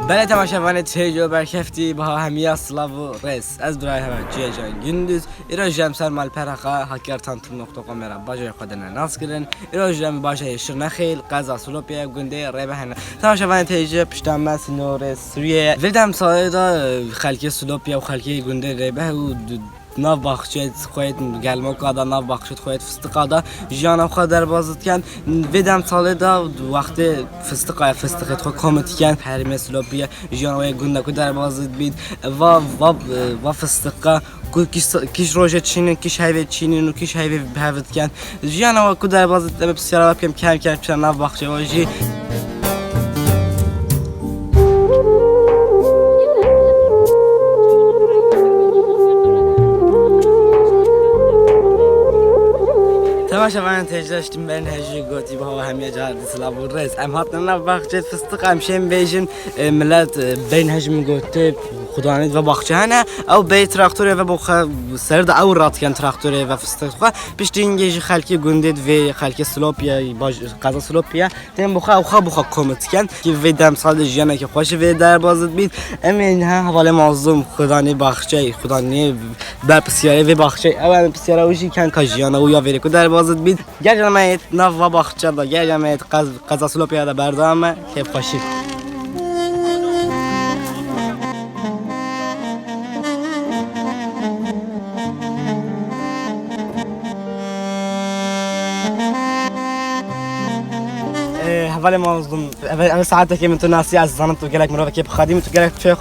بله تماشاوان تیجو برکفتی با همیه اصلا و رس از برای همه جیجان گندوز ایران جمسر مال پرخا هکر تانتون نقطه کامرا باجای خودنا ناس کردن ایران جم باجای شر نخیل قضا سلوپیا گنده ریبه هن تماشاوان تیجو پشتم مس نور سوریه ولدم سایدا خلکی سلوپیا و خلکی گنده ریبه و ناف باخشید خواهید گلما کادا ناف باخشید خواهید فستقادا جانا خود در بازد کن ویدم ساله دا وقت فستقت خود کامت کن هر مثل بیا جانا وی گنده کو در بازد بید و فستقا کیش روزه چینن کیش هیوی چینن و کیش هیوی بهوت کن جانا و کو در بازد بسیار کم کم ناف باخشید واجی تماشاوان تجربتیم بین هجی گویی با همیه جهادی سلام و رئیس ام هاتنا باخچه فستق همشیم بیشین ملت بین هجی گویی خدا نید و باخچه هنه او بی تراکتوره و بخ سرد او رات کن تراکتوره و فستق خو پیش اینجی خالکی گندید و خالکی سلوپیا باج قضا سلوپیا تیم بخ کمت کن که ویدم سال جیانه که خوش وید در بازد بید امین ها حواله مازم خدا نی باخچه خدا نی بر پسیاره و باخچه اول پسیاره وجی کن کاجیانه و یا ویری کو در بازد بید گرجمایت ناف و باخچه دا گرجمایت قضا سلوپیا دا بردامه که خوشی اول مظلوم اول ساعتك من تناسي از زنت و گلک مرا که خادم تو گلک چه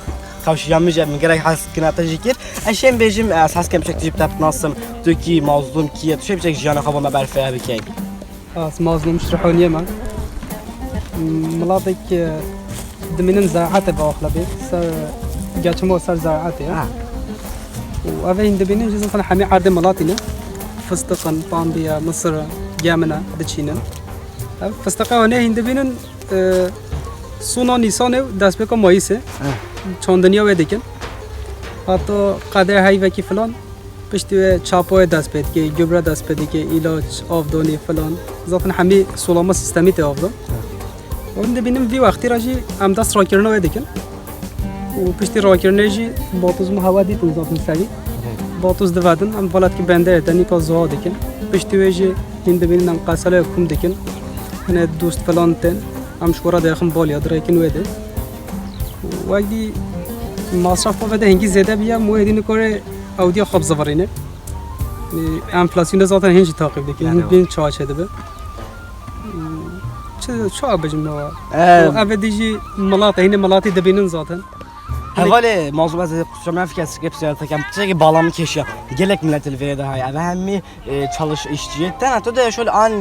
خوشیام میشه من گلک حس کنات جیکر اشیم بیجیم اساس کم شکل جیب تاپ ناسم تو کی مظلوم کیه تو چه جانا خواب ما برفه بکی اس مظلوم شرحونيه ما ملاطك دمنن زراعته باخلبي سر جاتمو سر زراعته وأفين دبينين جزء حمي عرض ملاطنا فستقا بامبيا مصر جامنا دچينا فستقا هنه هندبينن سونا نيسانه دست بكم مايسه چاندنيا و دیکن حتی قدر هایی و کی فلان پشتی چاپای دست بید که گبره دست بدی که علاج آفدانی فلان ذاتن همه سلامه سیستمی ته آفدان و این دبینیم وی وقتی راجی هم دست را کردن و دیکن و پشتی را کردن جی باتوز مهوا دیتون ذاتن سری باتوز دوادن هم بالات که بنده اتنی که زها دیکن پشتی ویجی این دبینیم هم قصاله کم دیکن هنه دوست فلان تن هم شورا داخل بالی ادرای کن و دی وقتی مصرف بده هنگی زده بیا مویدین کاره اودیا خوب زوارینه انفلاسیون ذاتن هنگی تعقیب دیگه این بین چه شده به چه بجم نوا اودیجی ملاط هینه ملاطی دبینن ذاتن حواله موضوع از شما فکر اسکیپ سیاست کم چه بالام کشیا gelek millet elveda hay ve hemmi çalış işçiyetten hatta da şöyle an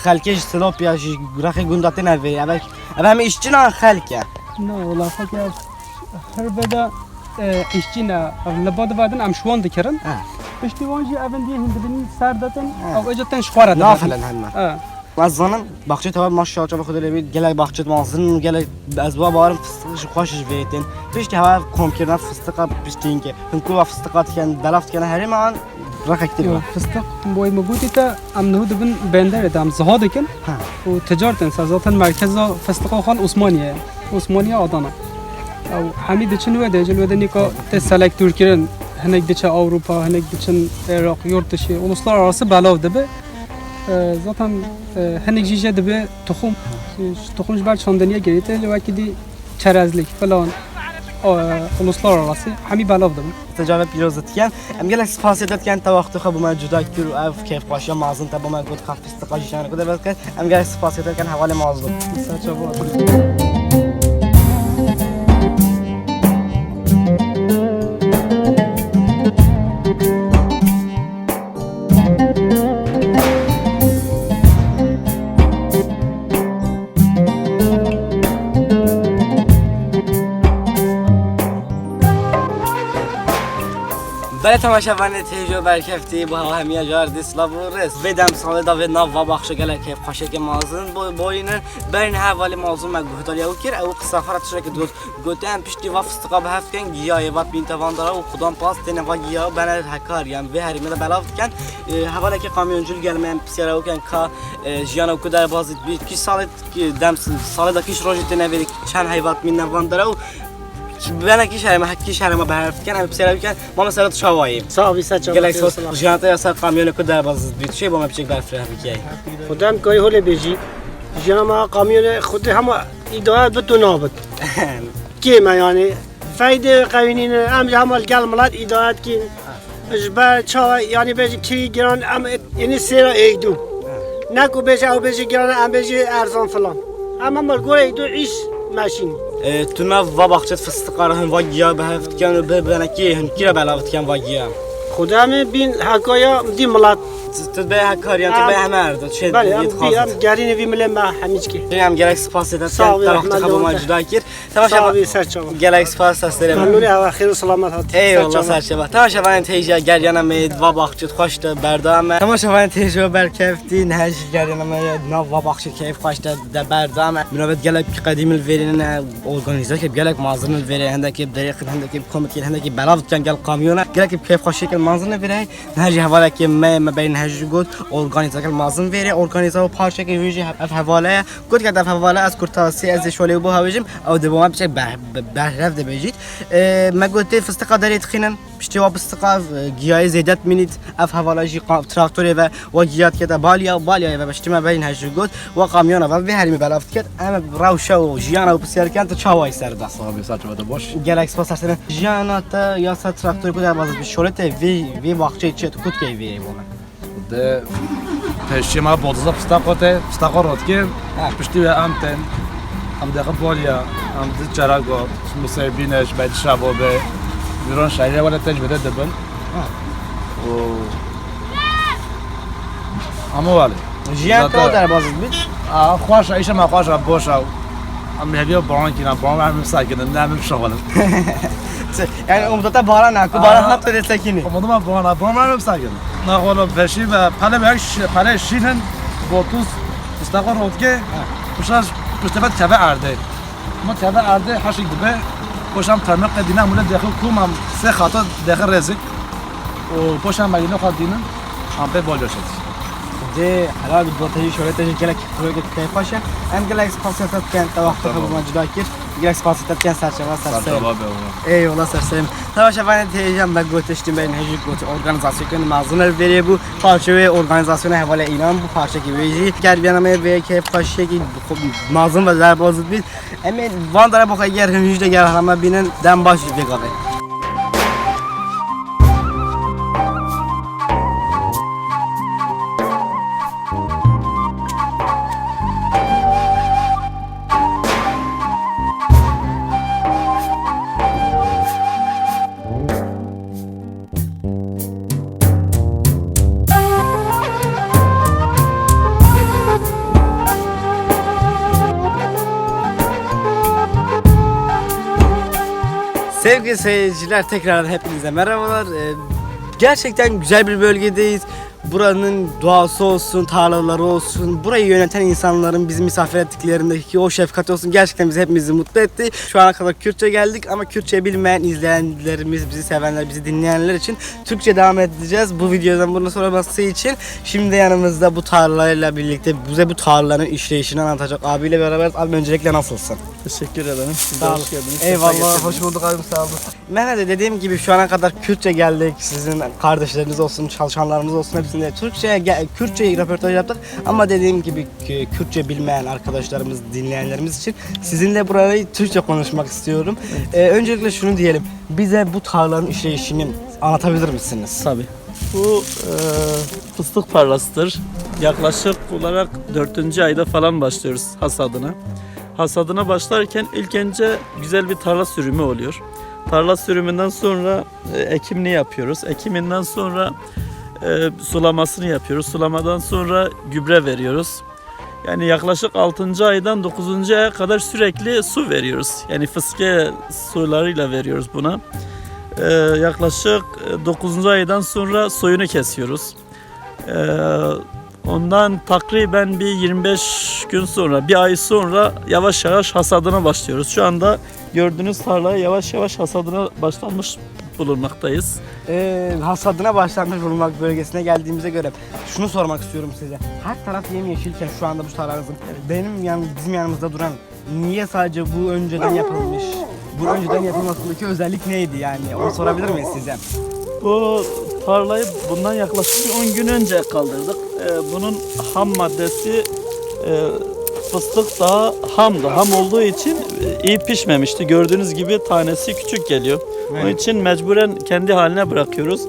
halke Slopiya grahe gundaten evi evet hemmi işçi nan halke نه والله فکر هر بدا اشتینا لباد بعدن ام شوان دکرن پشتی وانجی اون دی هندبین سر دادن او اجتن شواره دادن نافلن هنما وزنن باخچه تمام ماشاءالله چه خود لبید gelek باخچه مازن gelek از با بارم فستقش خوشش بیتن پشتی هوا کم کردن فستقا پشتی اینکه هنکو فستقات کن دلافت کنه هر مان رقیقتی بود فستق بوی موجودی تا ام نهود بن بندر دام زهاد کن و تجارت سازاتن مرکز فستقا خان عثمانیه عثمانیه آدانه او حمید چنوه ده جلوه نیکا تسلک ترکیه هنگ دیچه اروپا هنگ دیچن عراق یورتشی اولسlar arası بلاو دبه zaten هنگ جیجه دبه تخمش بر چاندنیه گریته لوکی دی چرازlik falan uluslar arası hami belav dبه تجارب پیروزت کن ام gelek spasiyetet کن تا وقت خب ما جدا کر و اف کیف باشه مازن تا با ما گفت خف استقاجی شان کده بس کن ام gelek spasiyetet کن حواله مازن ساچا بود بله تماشاوان تیجو برکفتی با همیه جاردی سلاو و رس ویدم ساله دا و ناو و بخش گله که خوشه که مازن باینن بین حوالی موضوع مگوهدالی او کر او قصافرات شده که گوتن پیشتی و فستقا به هفت کن گیاه وات بین توان داره و خودم پاس تنه و گیاه بنا هکار یم و هریمه بلافت کن حوالی که کامیونجول گلمه پسیاره او کن که جیان او کدر بازید بید کی ساله دم ساله دا کیش روزی تنه وید چند حیوات بین نوان داره و Ben ki şəhərə, hakki şəhərə bəhərfikən, həm psərəfikən, mama sərət şavayım. Sağ ol سچ Gələk sos, janta yasar kamyonu kadar bazı bir şey bana bir şey bərfirə fikəy. خودم گاهی حال بیجی جنما کامیون خود هم ایداد به تو نابد کی ما یعنی فایده قوانین ام جمال گل ملت ایداد کی اجبار چا یعنی بیجی کی گران ام یعنی سیرا ایدو نکو بیجی او بیجی گران ام بیجی ارزان فلان اما مال گوره ایدو ایش ماشین Tuna va baxçət fıstıqlarının va giya bəhərfikən, bənəki hünkirə bəlavıtkən va giya. خودم بین حکایا دی ملت Tüt bəyə həkkariyan, tüt bəyə həmərdə, şey, بله ام yet بیم xazır. گرین وی مله ما همیچ کی Deyəm, gələk spas edət, Sağ ol, tərəxtə Rəhmət xabama olsun. cüdakir. سلام سچ Gələk spas səslərəm. ممنون و خیر و سلامت هات Eyvallah sərşəbə. Tamaşavanın teycə gəlyanə meyid, va baxçət xoşda, bərdamə. Tamaşavanın teycə bərkəfdi, nəş gəlyanə meyid, nav va baxçət keyif xoşda, da bərdamə. Münavət gələk ki qədimil verinə, organizə ki gələk mazını verə, həndə ki dərəxin, həndə ki komitə, həndə ki bəlavıtkən gəl kamyona, gələk ki keyif xoş şəkil mazını verə. Nəci həvalə ki mən bəyin həci qod, organizə gəl mazın verə, organizə o parça ki hücü həvalə, qod qədəf həvalə az kurtasi, az şöyle bu havacım, o devamı bir şey bəhrəv də bəcid. Mən qoddə fıstıqa dərət xinən اشتواب استقاف گیاه زیادت منید اف حواله‌ای تراکتوری و گیاهات که بالیا و بشتیم بین هجوگوت و کامیون و به هرمی بلافت کرد اما راوشه و جیانا و بسیار کن تا چاوای سر دست. Abi saçma da boş. گلکس پاس هستن جیانا تا یا سر تراکتوری کدام باز بشورت وی واقعی چه تو کد کی وی بونه. De peşi ma bodzap stakote, stakorot ki pişti ve amten. Am de bolya, am de çarago, musebines, bet şabobe. Viron şehre valla tecrübe de ben. O ama vali. جیان تا در باز بید. خوش ایش ما خوش باش او. am هدیه بان کی نه بان هم ساکن نه هم شغلم. Yani umudata bağlan akı bağlan hafta destekini. Umuduma bana هم ساکن. نه ولی peşi ve pale şinin botus istakor otke. Kuşlar müstefat kebe arde. ما kebe arde haşik dibe. Koşam tırnak edine amule daxil kumam se xata daxil rezik. O koşam bagino xadinin ampe bol yaşat. De halal bir dolayı şöyle gelek proje kayfaşa. Hem gelek spasiyetat kan tavaqta bu cudakir. Gelek spasiyetat kan sarçava sarsa. Eyvallah sarsayım. Tavaşavan teycem ben götüştüm ben hecik götü organizasyon mazunlar veriyor bu parça ve organizasyona havale ilan bu parça gibi. Gerbiyanamaya ve keyif kaşı ki mazun ve zerbazıt biz. Emin Vandara bakay yer hücde gel ama binin den baş bir gabe. Sevgili seyirciler tekrardan hepinize merhabalar. Gerçekten güzel bir bölgedeyiz. Buranın doğası olsun, tarlaları olsun, burayı yöneten insanların bizi misafir ettiklerindeki o şefkat olsun gerçekten bizi hepimizi mutlu etti. Şu ana kadar Kürtçe geldik ama Kürtçe bilmeyen izleyenlerimiz, bizi sevenler, bizi dinleyenler için Türkçe devam edeceğiz. Bu videodan bundan sonrası için şimdi yanımızda bu tarlalarla birlikte bize bu tarlaların işleyişini anlatacak abiyle beraber. Abi öncelikle nasılsın? Teşekkür ederim. Siz de Sağ olun. hoş geldiniz. Eyvallah, hoş bulduk abim, sağ olun. Ben de dediğim gibi şu ana kadar Kürtçe geldik. Sizin kardeşleriniz olsun, çalışanlarımız olsun hepsinde Kürtçe röportaj yaptık. Ama dediğim gibi Kürtçe bilmeyen arkadaşlarımız, dinleyenlerimiz için sizinle burayı Türkçe konuşmak istiyorum. Öncelikle şunu diyelim. Bize bu tarlanın işleyişini anlatabilir misiniz? Tabii. Bu fıstık tarlasıdır. Yaklaşık olarak 4. ayda falan başlıyoruz hasadına. Hasadına başlarken ilk önce güzel bir tarla sürümü oluyor. Tarla sürümünden sonra ekimini yapıyoruz. Ekiminden sonra sulamasını yapıyoruz. Sulamadan sonra gübre veriyoruz. Yani yaklaşık 6. aydan 9. aya kadar sürekli su veriyoruz. Yani fıskiye sularıyla veriyoruz buna. Yaklaşık 9. aydan sonra soyunu kesiyoruz. Ondan takriben bir 25 gün sonra, bir ay sonra yavaş yavaş hasadına başlıyoruz. Şu anda gördüğünüz tarlaya yavaş yavaş hasadına başlamış bulunmaktayız. Hasadına başlanmış bulunmak bölgesine geldiğimize göre şunu sormak istiyorum size. Her taraf yemyeşilken şu anda bu tarlanızın bizim yanımızda duran niye sadece bu önceden yapılmış bu önceden yapılmasındaki özellik neydi yani? Onu sorabilir miyiz size? Bu tarlayı bundan yaklaşık bir 10 gün önce kaldırdık. Bunun ham maddesi fıstık daha hamdı. Ham olduğu için iyi pişmemişti. Gördüğünüz gibi tanesi küçük geliyor. Evet. Onun için mecburen kendi haline bırakıyoruz.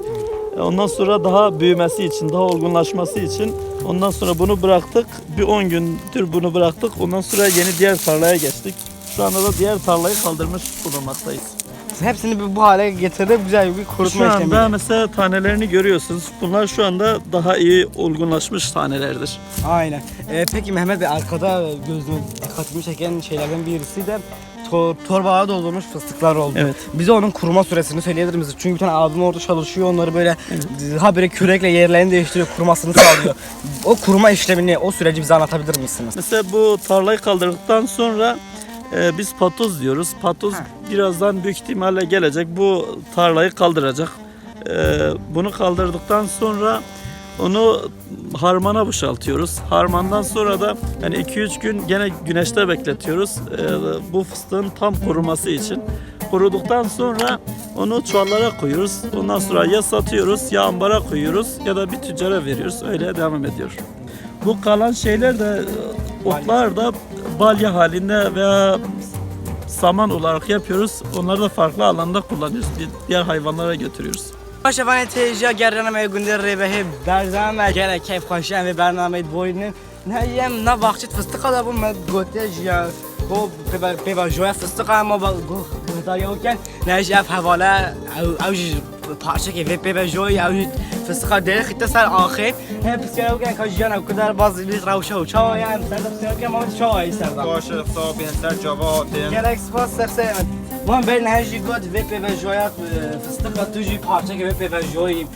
Ondan sonra daha büyümesi için, daha olgunlaşması için ondan sonra bunu bıraktık. Bir 10 gündür bunu bıraktık. Ondan sonra yeni diğer tarlaya geçtik. Şu anda da diğer tarlayı kaldırmış bulunmaktayız. Hepsini bu hale getirip güzel bir kurutma Şu işlemi. anda mesela tanelerini görüyorsunuz. Bunlar şu anda daha iyi olgunlaşmış tanelerdir. Aynen. Peki Mehmet Bey, arkada gözüme dikkatimi çeken şeylerden birisi de torbağa doldurmuş fıstıklar oldu. Evet. Bize onun kuruma süresini söyleyebilir misiniz? Çünkü bir tane abim orada çalışıyor, onları böyle habire kürekle yerlerini değiştiriyor, kurumasını sağlıyor. O kuruma işlemini, o süreci bize anlatabilir misiniz? Mesela bu tarlayı kaldırdıktan sonra biz patoz diyoruz. Patoz birazdan büyük ihtimalle gelecek. Bu tarlayı kaldıracak. Bunu kaldırdıktan sonra onu harmana boşaltıyoruz. Harmandan sonra da yani 2-3 gün gene güneşte bekletiyoruz. Bu fıstığın tam kuruması için. Kuruduktan sonra onu çuvallara koyuyoruz. Ondan sonra ya satıyoruz ya ambara koyuyoruz ya da bir tüccara veriyoruz. Öyle devam ediyor. Bu kalan şeyler de otlar da balya halinde veya saman olarak yapıyoruz. Onları da farklı alanda kullanıyoruz. Diğer hayvanlara götürüyoruz. شبان تیجا گردنامه گنده ریبه برنامه گره کیف خوشم و برنامه بوینن نهیم نه وقتی فستق دا بوم گوته جیا گو به جوی فستق ما با گو داریم کن نهیش حواله او پارچه که به جوی او فستق داره خیلی سر آخر هم بسیار کن که جیان او کدار باز لیز روشه و چای هم سر بسیار کن ما چای سردم باشه صاحب هنسر جواب گره سپاس سر من بین هرچی گفت وی به جویات فستق توجی پارچه که وی به جوییم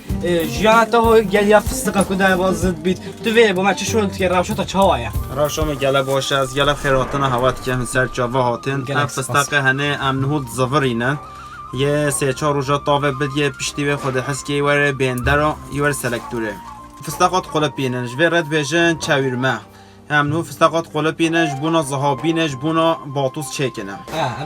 جیان تا گلیا فستق کدای بازد بید تو وی با من چه شد که روشو تا چاوایا راشام گله باشه از گله خیراتن هوات که هنسر جواب هاتن گله هم فستق هنه امنهود زفرینه یه سه چهار روزا طاوه بد یه پشتی به خود حس که یوره بینده را یوره سلکتوره فستقات قلب بیننش و رد بیجن چاویرمه همنو فستقات قلب بیننش بونا زهابینش بونا باطوس چکنه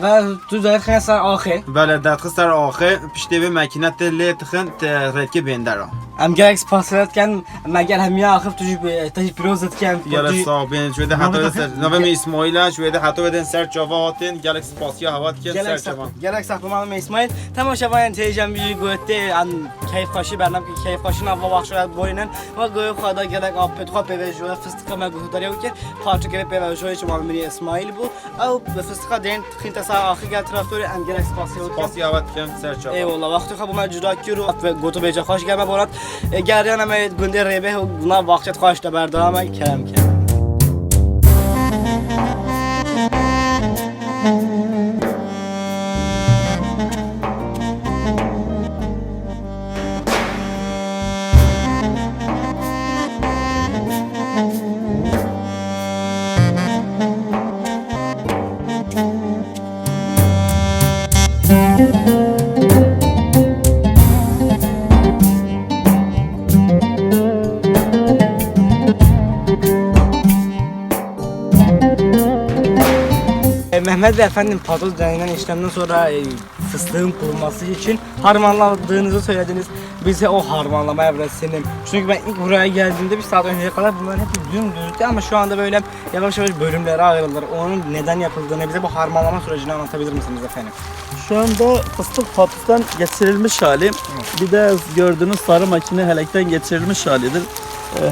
و تو دارید خیلی سر آخر بله داد خسر آخه پشتی به مکینه تله تخن رد بینده را ام گرک سپاسیت کن مگر همیا آخر توجی تاجی پیروزت کن گله صابین شویده حتی سر نوم اسماعیل شویده حتی بدن سر جوا هاتن گله سپاسیا هوات کن سر جوا گلک ساختمان اسماعیل تمام شبان تیجم بیجی گوته ان کیف خاشی برنامه که کیف خاشی نوا بخشید بوینن و گوی خدا گلک آب پتخا به جو فستق ما گوت داری که پارچه که به جوی شما میری اسماعیل بو او به فستق دین خیلی سر آخر گل طرفدار ام گلک سپاسیا سپاسیا هوات کن سر جوا ایوالله وقتی خب من جدا کیرو گوتو بیجا خوش گرم بارد گردن هم گنده ریبه و نه وقت خوش تا بردارم کرم کرم Mehmet Bey efendim patoz denilen işlemden sonra fıstığın kurulması için harmanladığınızı söylediniz. Bize o harmanlama evresinin. Çünkü ben ilk buraya geldiğimde bir saat önceye kadar bunların hepsi dümdüzdü ama şu anda böyle yavaş yavaş bölümlere ayrıldılar. Onun neden yapıldığını bize bu harmanlama sürecini anlatabilir misiniz efendim? Şu anda fıstık patlıktan geçirilmiş hali. Bir de gördüğünüz sarı makine helekten geçirilmiş halidir.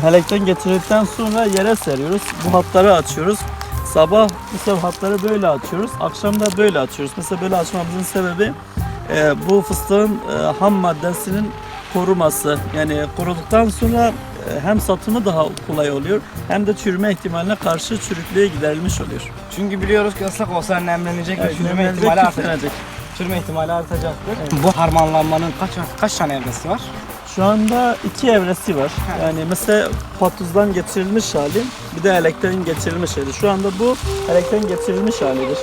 Helekten geçirildikten sonra yere seriyoruz. Bu hatları açıyoruz. Sabah mesela hatları böyle açıyoruz. Akşam da böyle açıyoruz. Mesela böyle açmamızın sebebi bu fıstığın ham maddesinin koruması. Yani kuruduktan sonra hem satımı daha kolay oluyor hem de çürüme ihtimaline karşı çürüklüğe giderilmiş oluyor. Çünkü biliyoruz ki ıslak olsa nemlenecek ve çürüme nemlenecek, ihtimali artacak. küflenecek. Çürüme ihtimali artacaktır. Bu harmanlanmanın kaç tane evresi var? Şu anda 2 evresi var. Yani mesela patuzdan geçirilmiş hali, bir de elekten geçirilmiş hali. Şu anda bu elekten geçirilmiş halidir.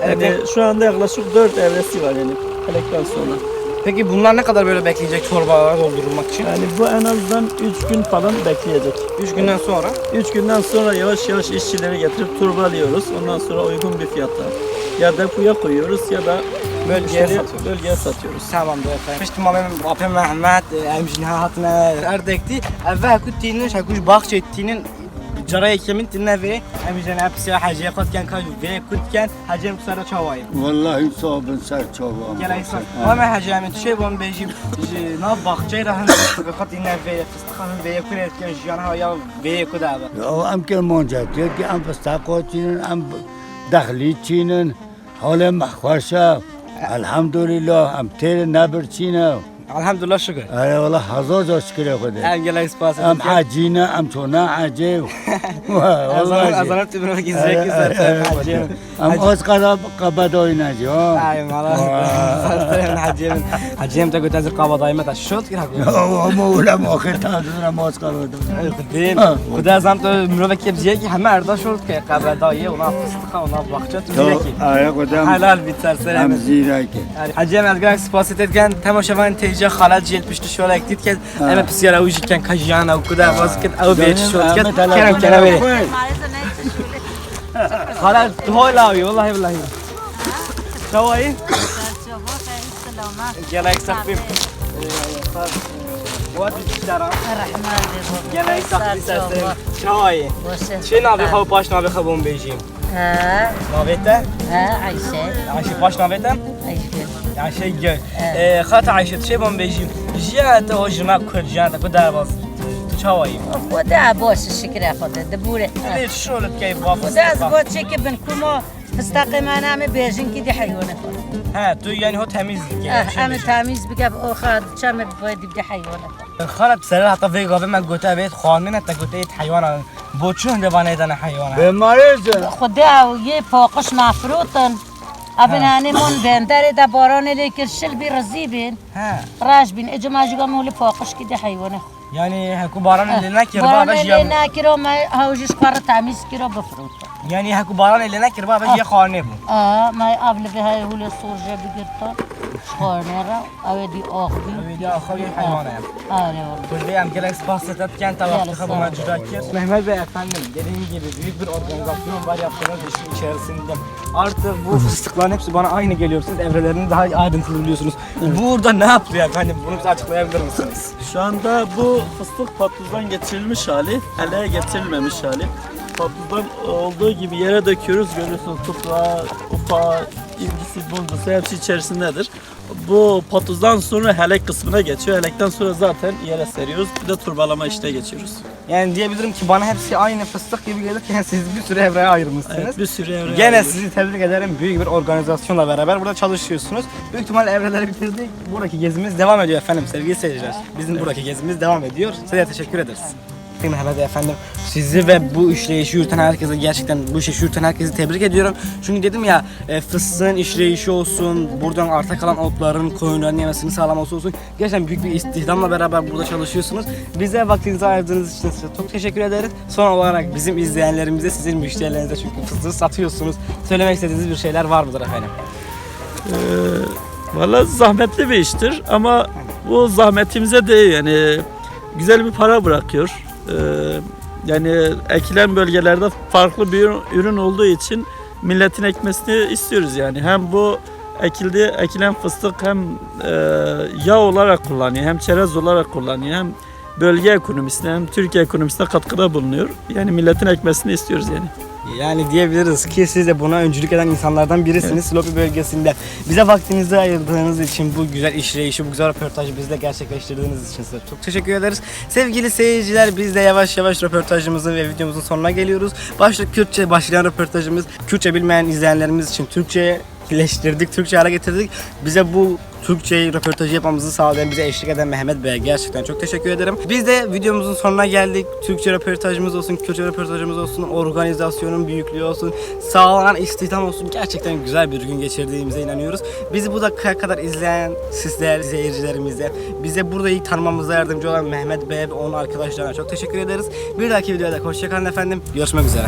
Yani şu anda yaklaşık 4 evresi var yani elekten sonra. Peki bunlar ne kadar böyle bekleyecek çorbalara doldurulmak için? Yani bu en azından 3 gün falan bekleyecek. 3 günden sonra? 3 günden sonra yavaş yavaş işçileri getirip turbalıyoruz. Ondan sonra uygun bir fiyatla ya depoya koyuyoruz ya da bölgeye satıyoruz. Tamamdır efendim. Piştim Apem Mehmet emjini hatına erdekti. Evvel kutinin şakuş bahçe ettiğinin Caraya kemin dinle ve emjini hepsi hacıya kutken kaj ve kutken hacım kusara çavayım. Vallahi sabın ser çava. Gel aysan. Ama hacı Ahmet şey bon bejim na bahçe rahan fakat dinle ve fıstıkın ve kuretken jana ya ve kudaba. Ya am kel moncat ya ki am fıstakotinin am dahlitinin hala mahvaşa. Elhamdülillah am tel nabirçina. Elhamdülillah şükür. Ay vallahi hazır şükür ya. Em gel ispas. am hacina am çona hacev. Azanım tübüne gizlek hacım. am az kadar kabad oynayacağım. Ay mala. Hacım da götür qabadayma da şut ki haklı. Ama ulam ahir tadına maz kabad. Qdim. Xuda zam to mürove kebziye ki hamma arda şut ki qabadayı ona fıstıqa ona baxça tübüne Ay kodam halal biter selam. am ziraki. Hacım az grak spas etgan tamaşavan teyce xalat jelpişti şola ektit ki ama psiyara ujikken kajana kuda vazket au beç şut ki kerem kerem. Xalat hoyla vallahi billahi. Şavayı Gelek sakfim. What is that? Gelek sakfim sen. Şavayı. Şey nabi xav baş nabi xavon bejim. Navete? Ayşe baş navete? Ayşe gel. Xat Ayşe şey bon bejim. Jiyat o jma kurjat ko darbas. Şavayı. خدا باش شکر خدا دبوره Ne şolut keyf vafız. خدا از گوت چه که بن کما مستقیما همه بیژن کی دی حیوانه Ha tu yani o temizlik. همه تمیز بگه او خاد چم باید دی حیوانه خالد بسرعه حتی في قابل ما قلت بيت خانين انت قلت ايه حيوان بوچون دبانه دنا حيوان Bemariz. خدا یه پاقش مفروتن ابنانی من بندر دا باران لیکر شل بی رزی بین ha راج بین اجا ماجگا مولی پاقش کی دی حیوانه yani haku baran eline kirba باران baş لی ya نکرو ما هاوجش قرار تمیز کرو بفروتن yani haku baran eline kirba baş ya khane bu ما قبل به های هول سورجه بگیرتن خانه را اودی آخری ya khawi hayvan ya آره والله. kulli am gelen spasetat kan tavafı bu mecrakir Mehmet Bey efendim dediğim gibi büyük bir organizasyon var yaptığınız işin içerisinde artık bu fıstıkların hepsi bana aynı geliyor siz evrelerini daha ayrıntılı biliyorsunuz burada ne yapılıyor efendim bunu bize açıklayabilir misiniz? Şu anda bu fıstık patlıcan geçirilmiş hali, heleye getirilmemiş hali. Patlıcan olduğu gibi yere döküyoruz. Görüyorsunuz tuprağı, ufağı, incisi, bundusu hepsi içerisindedir. Bu patlıcan sonra helek kısmına geçiyor. Helekten sonra zaten yere seriyoruz. Bir de turbalama işine geçiyoruz. Yani diyebilirim ki bana hepsi aynı fıstık gibi gelirken siz bir sürü evreye ayırmışsınız. Evet, bir sürü evre Gene ayırıyoruz. sizi tebrik ederim. Büyük bir organizasyonla beraber burada çalışıyorsunuz. Büyük ihtimalle evreleri bitirdik. Buradaki gezimiz devam ediyor efendim sevgili seyirciler. Bizim buradaki gezimiz devam ediyor. Size teşekkür ederiz. Mehmet efendim sizi ve bu işleyişi yürüten herkese gerçekten bu işi yürüten herkesi tebrik ediyorum. Çünkü dedim ya fıstığın işleyişi olsun, buradan arta kalan otların, koyunların yemesini sağlaması olsun. Gerçekten büyük bir istihdamla beraber burada çalışıyorsunuz. Bize vaktinizi ayırdığınız için size çok teşekkür ederiz. Son olarak bizim izleyenlerimize, sizin müşterilerinize çünkü fıstığı satıyorsunuz. Söylemek istediğiniz bir şeyler var mıdır efendim? Valla zahmetli bir iştir ama bu zahmetimize değiyor yani güzel bir para bırakıyor. Yani ekilen bölgelerde farklı bir ürün olduğu için milletin ekmesini istiyoruz yani. Hem bu ekilen fıstık hem yağ olarak kullanıyor, hem çerez olarak kullanıyor, hem bölge ekonomisine hem Türkiye ekonomisine katkıda bulunuyor. Yani milletin ekmesini istiyoruz yani. Yani diyebiliriz ki siz de buna öncülük eden insanlardan birisiniz Silopi bölgesinde. Bize vaktinizi ayırdığınız için bu güzel işleyişi, bu güzel röportajı bizle gerçekleştirdiğiniz için size çok teşekkür ederiz. Sevgili seyirciler biz de yavaş yavaş röportajımızın ve videomuzun sonuna geliyoruz. Başta Kürtçe başlayan röportajımız Kürtçe bilmeyen izleyenlerimiz için Türkçeleştirdik, Türkçe hale getirdik. Bize bu Türkçe röportajı yapmamızı sağlayan, bize eşlik eden Mehmet Bey'e gerçekten çok teşekkür ederim. Biz de videomuzun sonuna geldik. Türkçe röportajımız olsun, Kürtçe röportajımız olsun, organizasyonun büyüklüğü olsun, sağlanan istihdam olsun. Gerçekten güzel bir gün geçirdiğimize inanıyoruz. Bizi bu dakikaya kadar izleyen sizler, seyircilerimize, bize burada ilk tanımamıza yardımcı olan Mehmet Bey'e ve onun arkadaşlarına çok teşekkür ederiz. Bir dahaki videoda hoşçakalın efendim. Görüşmek üzere.